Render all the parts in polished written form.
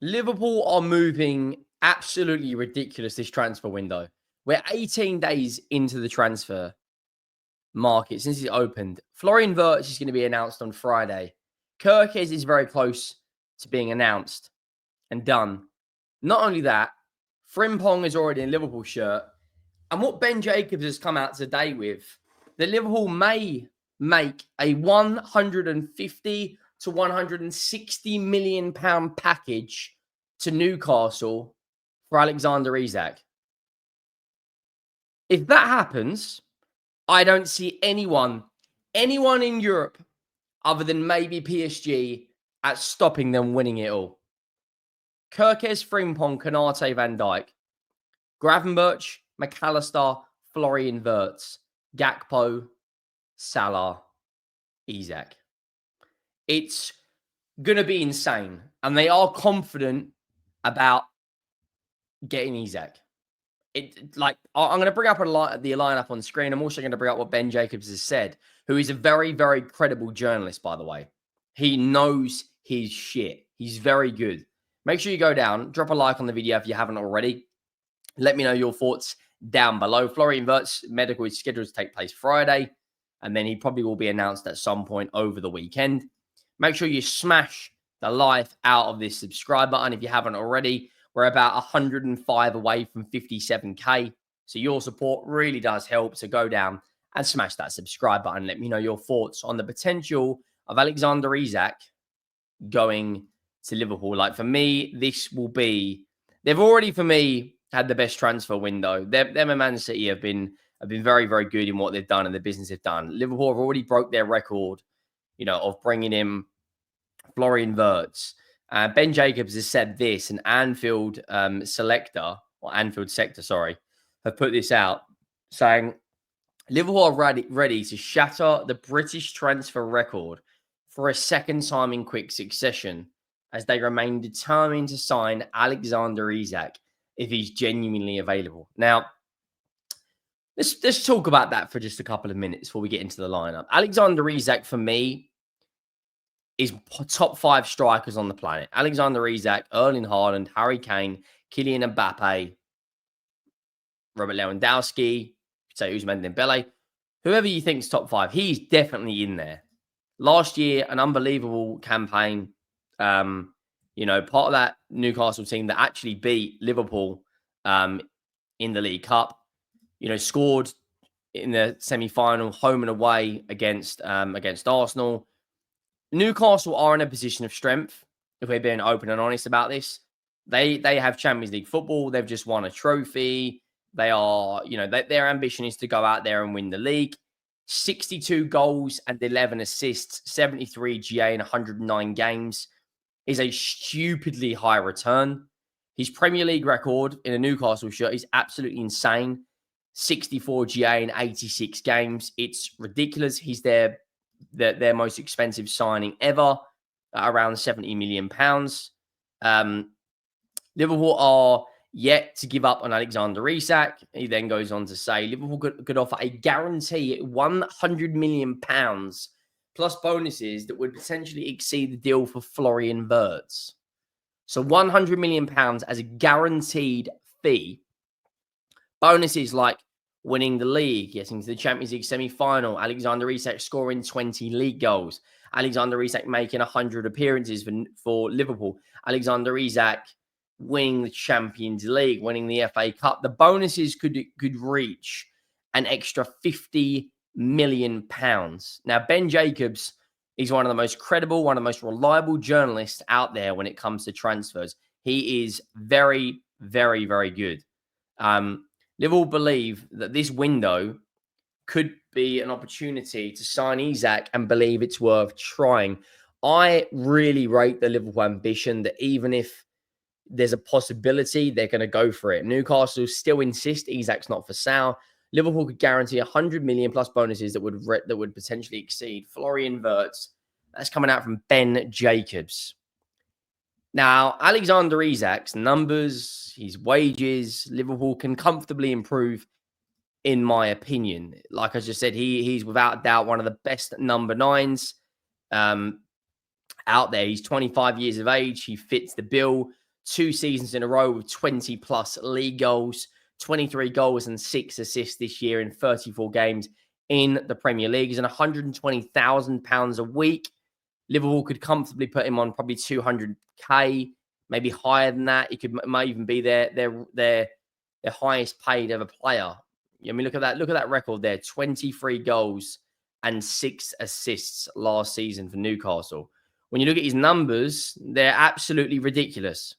Liverpool are moving absolutely ridiculous this transfer window. We're 18 days into the transfer market since it opened. Florian Wirtz is going to be announced on Friday. Kirkes is very close to being announced and done. Not only that, Frimpong is already in a Liverpool shirt. And what Ben Jacobs has come out today with, that Liverpool may make a 150 to 160 million pound package to Newcastle for Alexander Isak. If that happens, I don't see anyone in Europe other than maybe PSG at stopping them winning it all. Kirkes, Frimpong, Konate, Van Dijk, Gravenberch, McAllister, Florian Wirtz, Gakpo, Salah, Isak. It's going to be insane. And they are confident about getting Isak. I'm going to bring up the lineup on screen. I'm also going to bring up what Ben Jacobs has said, who is a very, very credible journalist, by the way. He knows his shit. He's very good. Make sure you go down, drop a like on the video if you haven't already. Let me know your thoughts down below. Florian Wirtz medical is scheduled to take place Friday, and then he probably will be announced at some point over the weekend. Make sure you smash the life out of this subscribe button if you haven't already. We're about 105 away from 57K, so your support really does help. So go down and smash that subscribe button. Let me know your thoughts on the potential of Alexander Isak going to Liverpool. Like, for me, this will be... They've already, for me, had the best transfer window. Them and Man City have been very, very good in what they've done and the business they've done. Liverpool have already broke their record, of bringing in Florian Wirtz. Ben Jacobs has said this, and Anfield sector, have put this out, saying Liverpool are ready to shatter the British transfer record for a second time in quick succession, as they remain determined to sign Alexander Isak if he's genuinely available. Now, let's talk about that for just a couple of minutes before we get into the lineup. Alexander Isak, for me, is top 5 strikers on the planet. Alexander Isak, Erling Haaland, Harry Kane, Kylian Mbappe, Robert Lewandowski, say Ousmane Dembele, whoever you think is top 5, he's definitely in there. Last year, an unbelievable campaign. Part of that Newcastle team that actually beat Liverpool in the League Cup. Scored in the semi-final, home and away against Arsenal. Newcastle are in a position of strength, if we're being open and honest about this. They have Champions League football. They've just won a trophy. They are, their ambition is to go out there and win the league. 62 goals and 11 assists, 73 GA in 109 games is a stupidly high return. His Premier League record in a Newcastle shirt is absolutely insane. 64 GA in 86 games. It's ridiculous. He's their most expensive signing ever, around £70 million. Liverpool are yet to give up on Alexander Isak. He then goes on to say Liverpool could offer a guarantee £100 million plus bonuses that would potentially exceed the deal for Florian Wirtz. So £100 million as a guaranteed fee. Bonuses like winning the league, getting to the Champions League semi-final, Alexander Isak scoring 20 league goals, Alexander Isak making 100 appearances for Liverpool, Alexander Isak winning the Champions League, winning the FA Cup. The bonuses could reach an extra £50 million. Now, Ben Jacobs is one of the most credible, one of the most reliable journalists out there when it comes to transfers. He is very, very, very good. Liverpool believe that this window could be an opportunity to sign Isak and believe it's worth trying. I really rate the Liverpool ambition that even if there's a possibility, they're going to go for it. Newcastle still insist Isak's not for sale. Liverpool could guarantee 100 million plus bonuses that would potentially exceed Florian Wirtz. That's coming out from Ben Jacobs. Now, Alexander Isak's numbers, his wages, Liverpool can comfortably improve, in my opinion. Like I just said, he's without doubt one of the best number 9s out there. He's 25 years of age. He fits the bill 2 seasons in a row with 20 plus league goals, 23 goals and 6 assists this year in 34 games in the Premier League. He's on £120,000 a week. Liverpool could comfortably put him on probably 200k, maybe higher than that. It might even be their highest paid ever player. I mean, look at that record there: 23 goals and 6 assists last season for Newcastle. When you look at his numbers, they're absolutely ridiculous.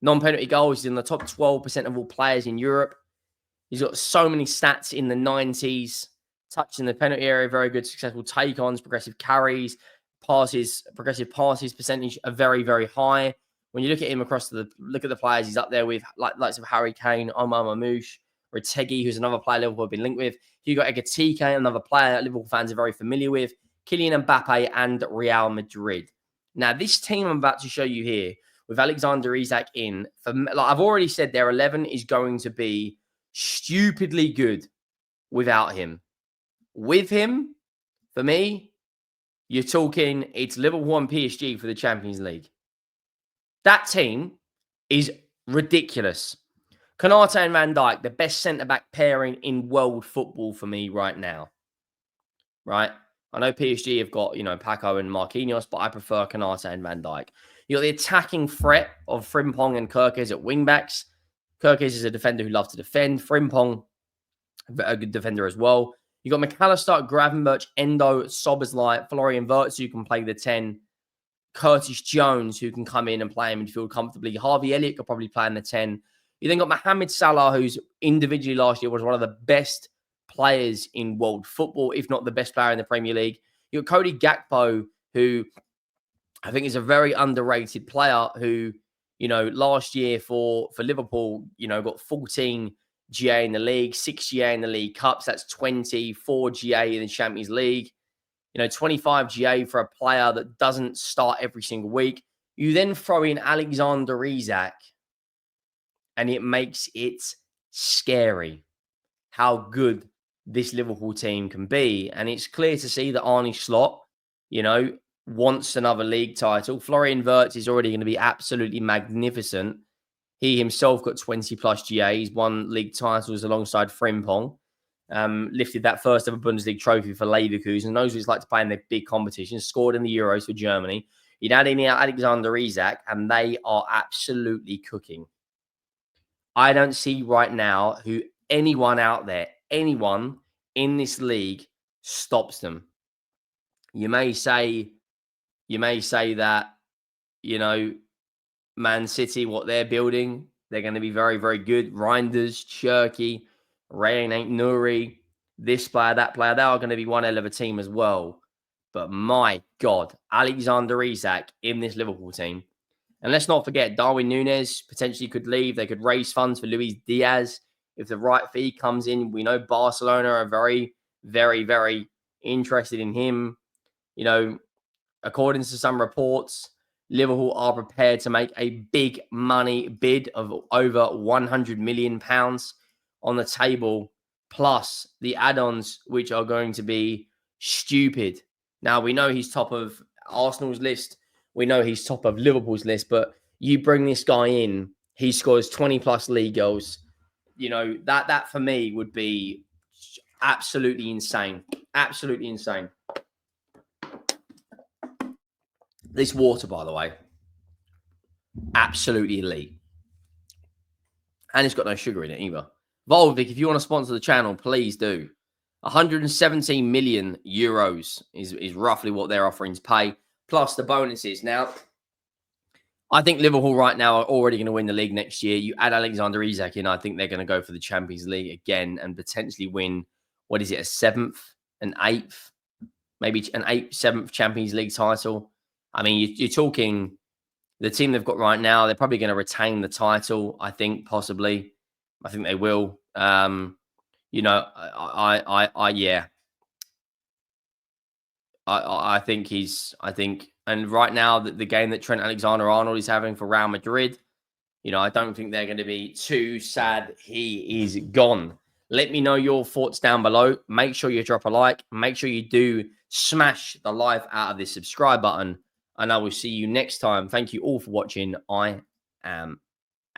Non-penalty goals, he's in the top 12% of all players in Europe. He's got so many stats in the 90s. Touch in the penalty area, very good, successful take-ons, progressive carries, passes, progressive passes percentage are very, very high. When you look at him look at the players he's up there with, likes of Harry Kane, Omar Mamouche, Retegui, who's another player Liverpool have been linked with. Hugo Ekitike, another player that Liverpool fans are very familiar with. Kylian Mbappe and Real Madrid. Now, this team I'm about to show you here, with Alexander Isak in, I've already said their 11 is going to be stupidly good without him. With him, for me, you're talking it's Liverpool and PSG for the Champions League. That team is ridiculous. Konate and Van Dijk, the best centre-back pairing in world football for me right now. Right? I know PSG have got, Paco and Marquinhos, but I prefer Konate and Van Dijk. You got the attacking threat of Frimpong and Kerkez at wing-backs. Kerkez is a defender who loves to defend. Frimpong, a good defender as well. You got McAllister, Gravenberch, Endo, Szoboszlai, Florian Wirtz, who can play the 10. Curtis Jones, who can come in and play in midfield comfortably. Harvey Elliott could probably play in the 10. You then got Mohamed Salah, who's individually last year was one of the best players in world football, if not the best player in the Premier League. You got Cody Gakpo, who I think is a very underrated player who, last year for Liverpool, got 14 GA in the league, 6 GA in the League Cups. That's 24 GA in the Champions League. 25 GA for a player that doesn't start every single week. You then throw in Alexander Isak, and it makes it scary how good this Liverpool team can be. And it's clear to see that Arne Slot, wants another league title. Florian Wirtz is already going to be absolutely magnificent. He himself got 20 plus GAs, won league titles alongside Frimpong. Lifted that first ever Bundesliga trophy for Leverkusen. Knows what it's like to play in the big competitions. Scored in the Euros for Germany. You'd add in Alexander Isak, and they are absolutely cooking. I don't see right now who anyone out there, anyone in this league stops them. You may say that, Man City, what they're building, they're going to be very, very good. Reinders, Cherky, Rayan Ain't Nuri, this player, that player, they are going to be one hell of a team as well. But my God, Alexander Isak in this Liverpool team. And let's not forget, Darwin Núñez potentially could leave. They could raise funds for Luis Diaz. If the right fee comes in, we know Barcelona are very, very, very interested in him. According to some reports, Liverpool are prepared to make a big money bid of over £100 million on the table, plus the add-ons, which are going to be stupid. Now, we know he's top of Arsenal's list. We know he's top of Liverpool's list, but you bring this guy in, he scores 20 plus league goals. That for me would be absolutely insane. Absolutely insane. This water, by the way, absolutely elite. And it's got no sugar in it either. Volvic, if you want to sponsor the channel, please do. 117 million euros is roughly what they're offering to pay, plus the bonuses. Now, I think Liverpool right now are already going to win the league next year. You add Alexander Isak in, I think they're going to go for the Champions League again and potentially win, a 7th, an 8th, maybe an 8th, 7th Champions League title. I mean, you're talking the team they've got right now, they're probably going to retain the title, I think, possibly. I think they will. I think, and right now the game that Trent Alexander-Arnold is having for Real Madrid, I don't think they're going to be too sad he is gone. Let me know your thoughts down below. Make sure you drop a like. Make sure you do smash the life out of this subscribe button, and I will see you next time. Thank you all for watching. I Um,